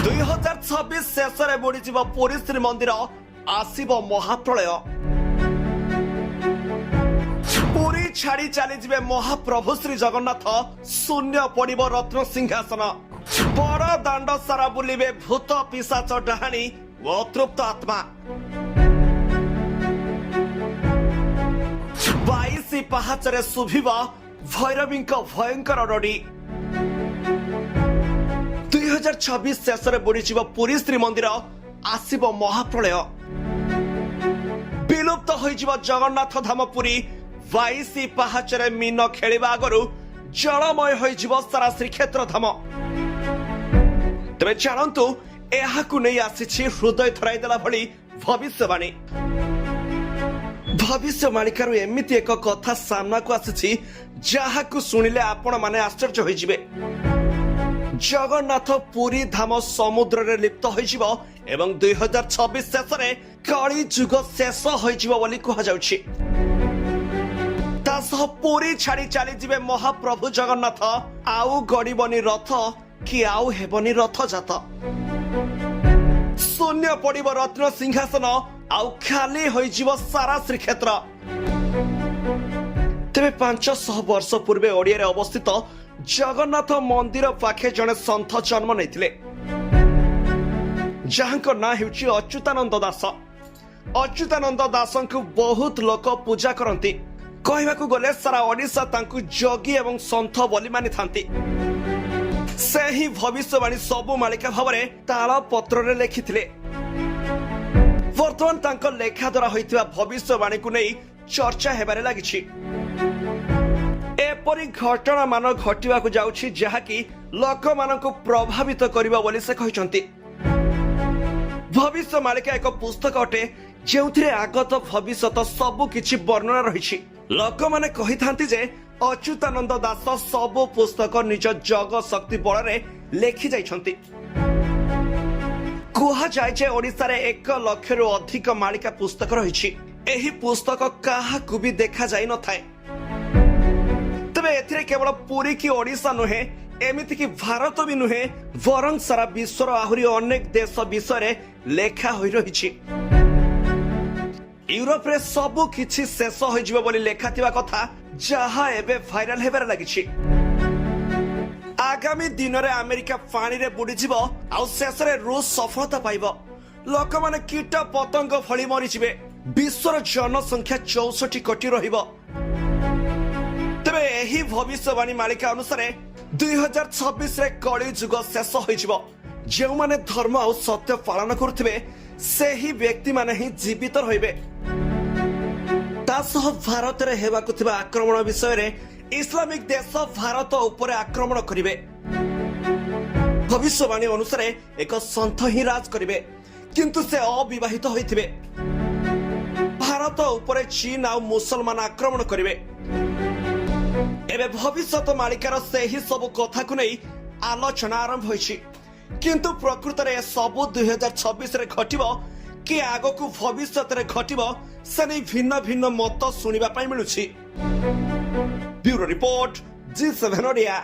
2026 शेष में बुड़ी पुरी श्रीमंदिर आसब महाप्रलय पुरी छाड़ी चलीजे महाप्रभु श्री जगन्नाथ शून्य पड़ब रत्न सिंहासन बड़ दांड सारा बुलिबे भूत पिशाच डाहाणी व तृप्त आत्मा 22 पाहाचरे शुभिबा भैरवी भयंकर रडी 2026 शेष में बुड़ी पुरी श्रीमंदिर आसब महाप्रलय विलुप्त हो जगन्नाथ धाम पुरी 22 पाहाचरे मीन खेलिबा आगरु जलमय हो सारा श्रीक्षेत्र धाम तेरे जानतु एहाकु नहीं आसी हृदय थराई देला भली भविष्यवाणी भविष्यवाणीकार एमिति एक कथा सामना को आसी जहाकु सुनिले आपण माने आश्चर्य होइजिबे जगन्नाथ पुरी धाम समुद्र रे लिप्त होइजिबो एवं 2026 शेष रे कली जुग शेष होइजिबो बोली कहा जाउछि तासह पुरी छाड़ी चली जिबे महाप्रभु जगन्नाथ आउ गड़ीबनी रथ कि आउ हेबनी रथ जात शून्य पड़ब रत्न सिंहासन आउ खाली होइजिबो सारा श्रीक्षेत्र तेरे 500 वर्ष पूर्वे ओडिया रे अवस्थित जगन्नाथ मंदिर पाखे जने संत जन्म नहीं जहां ना हेउछि अच्युतानंद दास अच्युतानंद दास को बहुत लोक पूजा करती कहवाकू गले सारा ओडिशा तांकु जोगी एवं संत बोली मानि थांती से ही भविष्यवाणी सबु मालिका भाव ताल पत्र रे लेखिथिले वर्तमान तांको लेखा द्वारा होइतिबा भविष्यवाणी को नहीं चर्चा हेबारे लागिछि एपरी घटना मान घटिबा को जाउछि जहाकी लोक मानकु प्रभावित करिबा बोली से कहिसंती भविष्य मालिका एक पुस्तक अटे जेउथिरे आगत भविष्यत सबु किछि वर्णना रहिछि लोक माने कहिथांती जे अच्युतानंद दास सबु पुस्तक निज जग शक्ति बल रे लेखि जाइछंती कुहा जाय जे ओडिसा रे 1 लाख रु अधिक मालिका पुस्तक रहिछि एही पुस्तक काहाकु भी देखा जाय न थाए तबे एथिरे केवल पुरी की ओडिशा नुहे एमिति की भारत भी नुहे वरं सारा विश्वर आहुरी अनेक देश विषय लेखा होई रहिछि यूरोप रे सबु किछि शेष होई जिवो बोली लेखा थिबा कथा जहा एबे वायरल हेबार लागिछि आगामी दिन रे अमेरिका पानी रे बुडी जिवो आ शेष रे रूस सफलता पाइबो लोक माने कीट पतंग फळी मरि जिवे विश्वर जनसंख्या 64 कोटी रहिबो तबे एही भविष्यवाणी मालिका अनुसार 2026 रे कली जुग शेष होइजिवो जेउ माने धर्म आ सत्य पालन करथिबे सेही व्यक्ति माने ही जीवित रहिबे तासह भारत रे हेबाकु थिबा आक्रमण विषय रे इस्लामिक देश भारत ऊपर आक्रमण करिवे भविष्यवाणी अनुसार एक संत ही राज करिवे किंतु से अविवाहित होइथिबे भारत ऊपर चीन आ मुसलमान आक्रमण करिवे एबे भविष्यत मालिकार से ही सब कथा को नहीं आलोचना आरंभ होइछि किंतु प्रकृत रे सब 2026 रे घटिबो कि आगो को भविष्यत रे घटिबो से नहीं भिन्न भिन्न मत सुनिबा पई मिलुछि ब्यूरो रिपोर्ट जी7 ओडिया।